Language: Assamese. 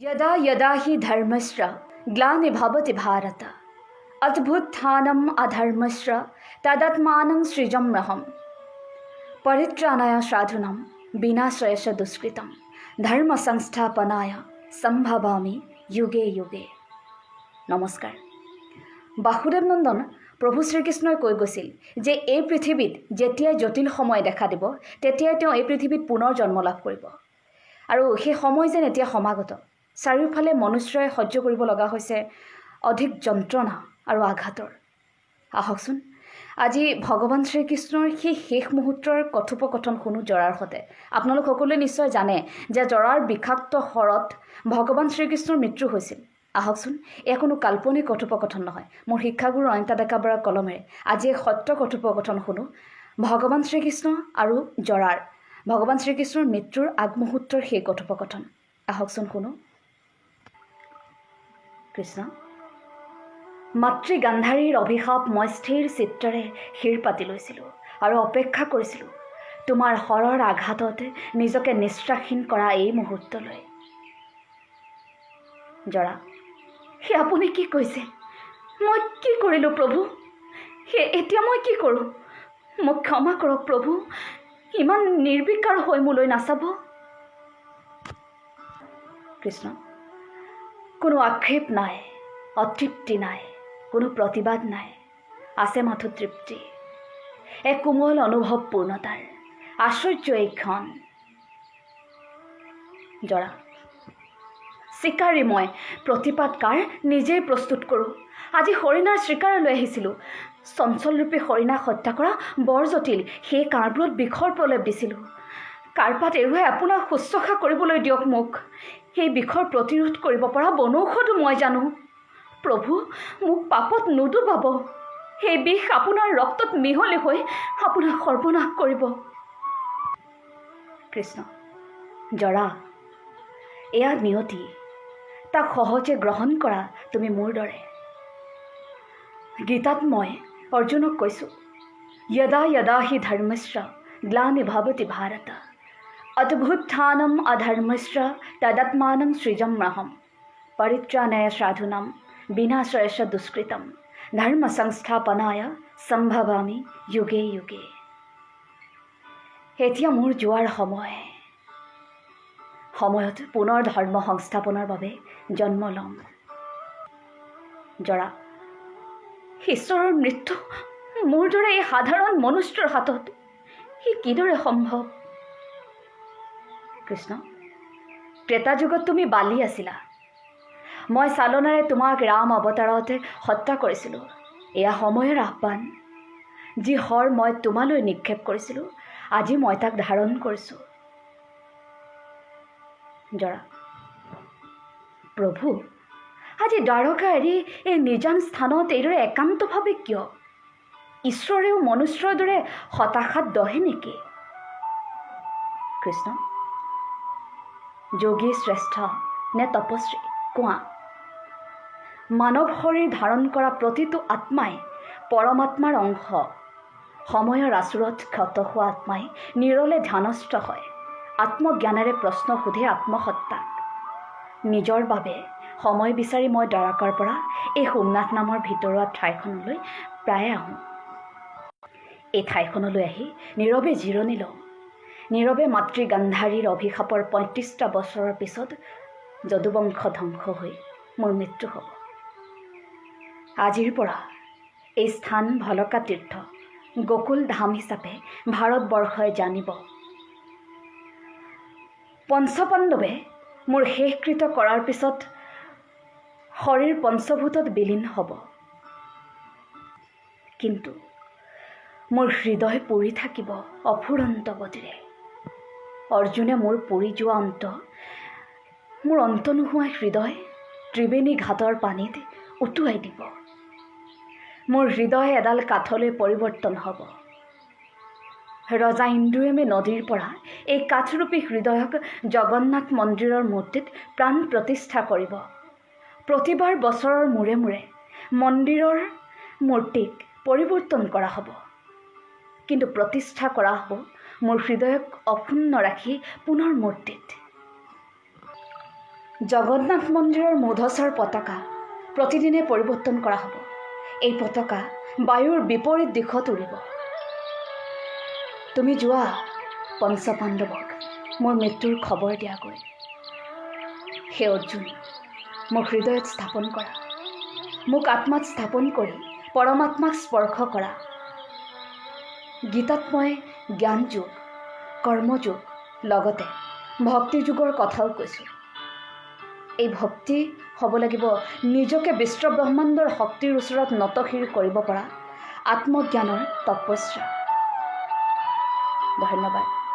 यदा यदा हि धर्मस्य ग्लानिर्भवति भारत अद्भुत्थानम् अधर्मस्य तदात्मानं सृजाम्यहम् परित्राणाय साधूनां विनाशाय दुष्कृतं धर्म संस्थापनाय सम्भवामि युगे युगे। नमस्कार। বাসুদেৱ নন্দন প্ৰভু শ্ৰীকৃষ্ণই কৈ গৈছিল যে এই পৃথিৱীত যেতিয়াই জটিল সময় দেখা দিব তেতিয়াই তেওঁ এই পৃথিৱীত পুনৰ জন্ম লাভ কৰিব আৰু সেই সময় যেন এতিয়া সমাগত। চাৰিওফালে মনুষ্যই সহ্য কৰিব লগা হৈছে অধিক যন্ত্ৰণা আৰু আঘাতৰ। আহকচোন আজি ভগৱান শ্ৰীকৃষ্ণৰ সেই শেষ মুহূৰ্তৰ কথোপকথন শুনো জৰাৰ সৈতে। আপোনালোক সকলোৱে নিশ্চয় জানে যে জৰাৰ বিষাক্ত হৰত ভগৱান শ্ৰীকৃষ্ণৰ মৃত্যু হৈছিল। আহকচোন এয়া কোনো কাল্পনিক কথোপকথন নহয়, মোৰ শিক্ষাগুৰু অনিতা ডেকা বৰাৰ কলমেৰে আজি এক সত্য কথোপকথন শুনো ভগৱান শ্ৰীকৃষ্ণ আৰু জৰাৰ, ভগৱান শ্ৰীকৃষ্ণৰ মৃত্যুৰ আগমুহূৰ্তৰ সেই কথোপকথন। আহকচোন শুনো। কৃষ্ণ, মাতৃ গান্ধাৰীৰ অভিশাপ মই স্থিৰ চিত্তৰে শিৰ পাতি লৈছিলোঁ আৰু অপেক্ষা কৰিছিলোঁ তোমাৰ হৰৰ আঘাতত নিজকে নিশ্বাসহীন কৰা এই মুহূৰ্তলৈ। জৰা, সে আপুনি কি কৈছে? মই কি কৰিলোঁ প্ৰভু? এতিয়া মই কি কৰোঁ? মোক ক্ষমা কৰক প্ৰভু, ইমান নিৰ্বিকাৰ হৈ মোলৈ নাচাব। কৃষ্ণ, কোনো আক্ষেপ নাই, অতৃপ্তি নাই, কোনো প্ৰতিবাদ নাই, আছে মাথো তৃপ্তি, এক কোমল অনুভৱ পূৰ্ণতাৰ আশ্চৰ্য এই ক্ষণ। জৰা, চিকাৰী মই, প্ৰতিপাদকাৰ নিজেই প্ৰস্তুত কৰোঁ। আজি হৰিণাৰ চিকাৰলৈ আহিছিলোঁ। চঞ্চলৰূপী হৰিণাক হত্যা কৰা বৰ জটিল, সেই কাঁড়বোৰত বিষৰ প্ৰলেপ দিছিলোঁ। কাৰ্পাত এৰুৱাই আপোনাক শুশ্ৰূষা কৰিবলৈ দিয়ক মোক। সেই বিষৰ প্ৰতিৰোধ কৰিব পৰা বনৌষধো মই জানো। প্ৰভু, মোক পাপত নুডুবাব। সেই বিষ আপোনাৰ ৰক্তত মিহলি হৈ আপোনাক সৰ্বনাশ কৰিব। কৃষ্ণ, জৰা, এয়া নিয়তি, তাক সহজে গ্ৰহণ কৰা তুমি মোৰ দৰে। গীতাত মই অৰ্জুনক কৈছোঁ, যদা যদা হি ধৰ্মস্য গ্লানিৰ্ভৱতি ভাৰত অদ্ভুত্থানম অধৰ্মস্য তদাত্মাनं সৃজাম্যহম পৰিত্ৰাণায় সাধূনাং বিনাশায় দুষ্কৃতম ধৰ্ম সংস্থাপনায় সম্ভৱামি যুগে যুগে। এতিয়া মোৰ যোৱাৰ সময়ত পুনৰ ধৰ্ম সংস্থাপনৰ বাবে জন্ম ল'ম। জৰা, ঈশ্বৰৰ মৃত্যু মোৰ দৰে এই সাধাৰণ মনুষ্যৰ হাতত সি কিদৰে সম্ভৱ? কৃষ্ণ, ত্ৰেতা যুগত তুমি বালি আছিলা। মই চালনাৰে তোমাক ৰাম অৱতাৰত হত্যা কৰিছিলোঁ। এয়া সময়ৰ আহ্বান। যি হৰ মই তোমালৈ নিক্ষেপ কৰিছিলোঁ, আজি মই তাক ধাৰণ কৰিছোঁ। জৰা, প্ৰভু, আজি দ্বাৰকা এৰি এই নিজান স্থানত এইদৰে একান্তভাৱে কিয়? ঈশ্বৰেও মনুষ্যৰ দৰে হতাশাত দহে নেকি? কৃষ্ণ, যোগী শ্ৰেষ্ঠ নে তপস্বী কোৱা? মানৱ শৰীৰ ধাৰণ কৰা প্ৰতিটো আত্মাই পৰমাত্মাৰ অংশ। সময়ৰ আচুৰত ক্ষত হোৱা আত্মাই নিৰলে ধ্যানস্থ হয়। আত্মজ্ঞানেৰে প্ৰশ্ন সোধে আত্মসত্তাক। নিজৰ বাবে সময় বিচাৰি মই দ্বাৰকাৰ পৰা এই সোমনাথ নামৰ ভিতৰুৱা ঠাইখনলৈ প্ৰায়ে আহোঁ। এই ঠাইখনলৈ আহি নীৰৱে জিৰণি লওঁ। নীৰৱে মাতৃ গান্ধাৰীৰ অভিশাপৰ ৩৫টা বছৰৰ পিছত যদুবংশ ধ্বংস হৈ মোৰ মৃত্যু হ'ব। আজিৰ পৰা এই স্থান ভলকা তীৰ্থ গোকুল ধাম হিচাপে ভাৰতবৰ্ষই জানিব। পঞ্চপাণ্ডৱে মোৰ শেষকৃত কৰাৰ পিছত শৰীৰ পঞ্চভূতত বিলীন হ'ব, কিন্তু মোৰ হৃদয় পৰি থাকিব অফুৰন্ত গতিৰে। অৰ্জুনে মোৰ পৰি যোৱা মোৰ অন্ত নোহোৱা হৃদয় ত্ৰিবেণী ঘাটৰ পানীত উটুৱাই দিব। মোৰ হৃদয় এডাল কাঠলৈ পৰিৱৰ্তন হ'ব। ৰজা ইন্দ্ৰমে নদীৰ পৰা এই কাঠৰূপী হৃদয়ক জগন্নাথ মন্দিৰৰ মূৰ্তিত প্ৰাণ প্ৰতিষ্ঠা কৰিব। প্ৰতিবাৰ বছৰৰ মূৰে মূৰে মন্দিৰৰ মূৰ্তিক পৰিৱৰ্তন কৰা হ'ব, কিন্তু প্ৰতিষ্ঠা কৰা হ'ব মোৰ হৃদয়ক অক্ষুণ্ণ ৰাখি পুনৰ মূৰ্তিত। জগন্নাথ মন্দিৰৰ মূধচৰ পতাকা প্ৰতিদিনে পৰিৱৰ্তন কৰা হ'ব। এই পতাকা বায়ুৰ বিপৰীত দিশত উৰিব। তুমি যোৱা পঞ্চপাণ্ডৱক মোৰ মৃত্যুৰ খবৰ দিয়াগৈ। হে অৰ্জুন, মোক হৃদয়ত স্থাপন কৰা, মোক আত্মাত স্থাপন কৰি পৰমাত্মাক স্পৰ্শ কৰা। গীতাত মই জ্ঞান যোগ, কৰ্মযোগ লগতে ভক্তি যোগৰ কথাও কৈছোঁ। এই ভক্তি হ'ব লাগিব নিজকে বিশ্ব ব্ৰহ্মাণ্ডৰ শক্তিৰ ওচৰত নতশিৰ কৰিব পৰা আত্মজ্ঞানৰ তপস্যা। ধন্যবাদ।